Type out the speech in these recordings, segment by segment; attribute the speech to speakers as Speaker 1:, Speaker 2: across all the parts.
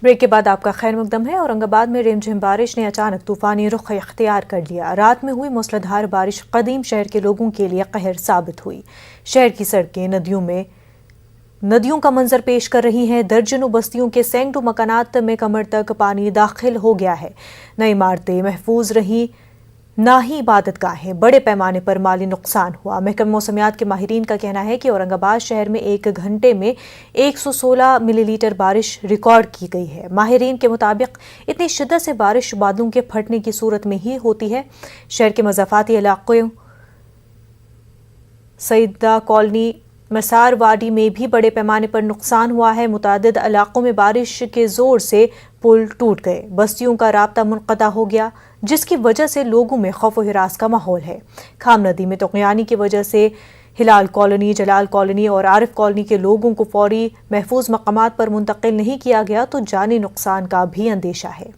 Speaker 1: Break के बाद आपका खैर मकदम है। औरंगाबाद में रिमझिम बारिश ने अचानक तूफानी रुख इख्तियार कर लिया। रात में हुई मूसलाधार बारिश कदीम शहर के लोगों के लिए कहर साबित हुई। शहर की सड़कें नदियों का मंजर पेश कर रही हैं। दर्जनों बस्तियों के सैकड़ों मकानात में कमर तक पानी दाखिल हो गया है। नई इमारतें महफूज रही, ना ही इबादत गाहें। बड़े पैमाने पर माली नुकसान हुआ। महकमा मौसमियात के माहिरीन का कहना है कि औरंगाबाद शहर में 1 घंटे में 116 मिलीलीटर बारिश रिकॉर्ड की गई है। माहिरीन के मुताबिक इतनी शिद्दत से बारिश बादलों के फटने की सूरत में ही होती है। शहर के मज़ाफ़ाती इलाक़ों सईदा कॉलोनी, मसार वाडी में भी बड़े पैमाने पर नुकसान हुआ है। मुतादिद इलाकों में बारिश के जोर से पुल टूट गए, बस्तियों का राब्ता मुनक़ता हो गया, जिसकी वजह से लोगों में खौफ व हिरास का माहौल है। खाम नदी में तुग़यानी की वजह से हिलाल कॉलोनी, जलाल कॉलोनी और आरिफ कॉलोनी के लोगों को फौरी महफूज मकामात पर मुंतकिल नहीं किया गया, तो जानी नुकसान का भी अंदेशा है।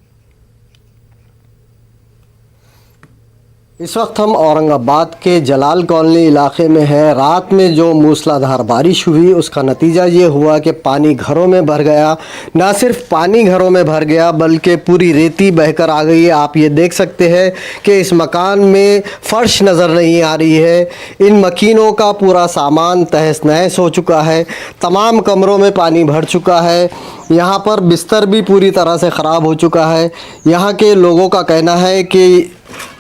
Speaker 2: इस वक्त हम औरंगाबाद के जलाल कॉलोनी इलाके में हैं। रात में जो मूसलाधार बारिश हुई उसका नतीजा ये हुआ कि पानी घरों में भर गया। ना सिर्फ पानी घरों में भर गया बल्कि पूरी रेती बहकर आ गई है। आप ये देख सकते हैं कि इस मकान में फर्श नज़र नहीं आ रही है। इन मकीनों का पूरा सामान तहस नहस हो चुका है। तमाम कमरों में पानी भर चुका है। यहाँ पर बिस्तर भी पूरी तरह से ख़राब हो चुका है। यहाँ के लोगों का कहना है कि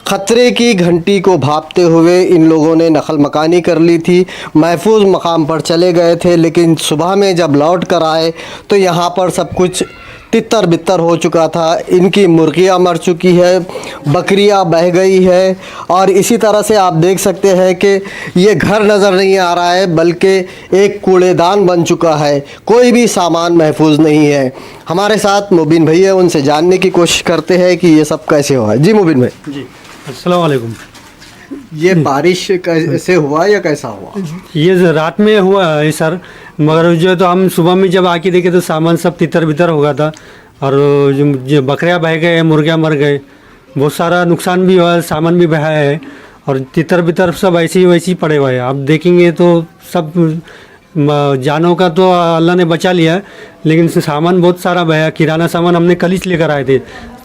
Speaker 2: ख़तरे की घंटी को भांपते हुए इन लोगों ने नकल मकानी कर ली थी, महफूज मकाम पर चले गए थे, लेकिन सुबह में जब लौट कर आए तो यहाँ पर सब कुछ तितर बितर हो चुका था। इनकी मुर्गियाँ मर चुकी है, बकरियाँ बह गई है और इसी तरह से आप देख सकते हैं कि ये घर नज़र नहीं आ रहा है बल्कि एक कूड़ेदान बन चुका है। कोई भी सामान महफूज नहीं है। हमारे साथ मुबीन भाई है, उनसे जानने की कोशिश करते हैं कि ये सब कैसे हुआ है। जी मुबीन भाई।
Speaker 3: जी अस्सलाम वालेकुम।
Speaker 2: ये बारिश कैसे हुआ या कैसा हुआ?
Speaker 3: ये रात में हुआ है सर, मगर जो तो हम सुबह में जब आके देखे तो सामान सब तितर बितर हो गया था और जो बकरियां बह गए, मुर्गियां मर गए, बहुत सारा नुकसान भी हुआ, सामान भी बहा है और तितर बितर सब ऐसे ही वैसे ही पड़े हुए हैं। आप देखेंगे तो सब जानों का तो अल्लाह ने बचा लिया, लेकिन सामान बहुत सारा बहा। किराना सामान हमने कल ही लेकर आए थे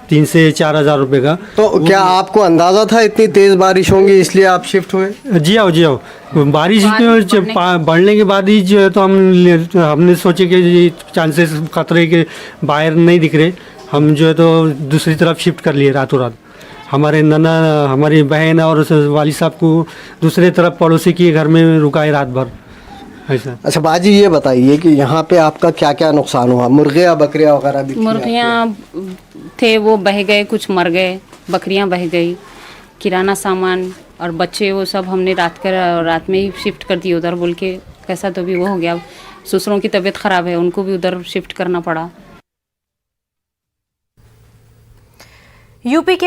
Speaker 3: 3 से 4 हज़ार रुपये का। तो
Speaker 2: क्या आपको अंदाज़ा था इतनी तेज़ बारिश होंगी इसलिए आप शिफ्ट हुए?
Speaker 3: जी आओ बारिश बढ़ने के बाद ही जो है तो हमने सोचे कि ये चांसेस खतरे के बाहर नहीं दिख रहे, हम जो है तो दूसरी तरफ शिफ्ट कर लिए रातों रात। हमारे नना, हमारी बहन और वाली साहब को दूसरे तरफ पड़ोसी के घर में रुकाए रात भर ऐसा।
Speaker 2: अच्छा बाजी, ये बताइए कि यहाँ पे आपका क्या क्या नुकसान हुआ? मुर्गियाँ बकरियाँ वगैरह भी?
Speaker 4: मुर्गियाँ थे वो बह गए, कुछ मर गए, बकरियाँ बह गई, किराना सामान और बच्चे वो सब हमने रात में ही शिफ्ट कर दिए उधर, बोल के कैसा तो भी वो हो गया। ससुरों की तबीयत ख़राब है, उनको भी उधर शिफ्ट करना पड़ा।
Speaker 1: यूपी के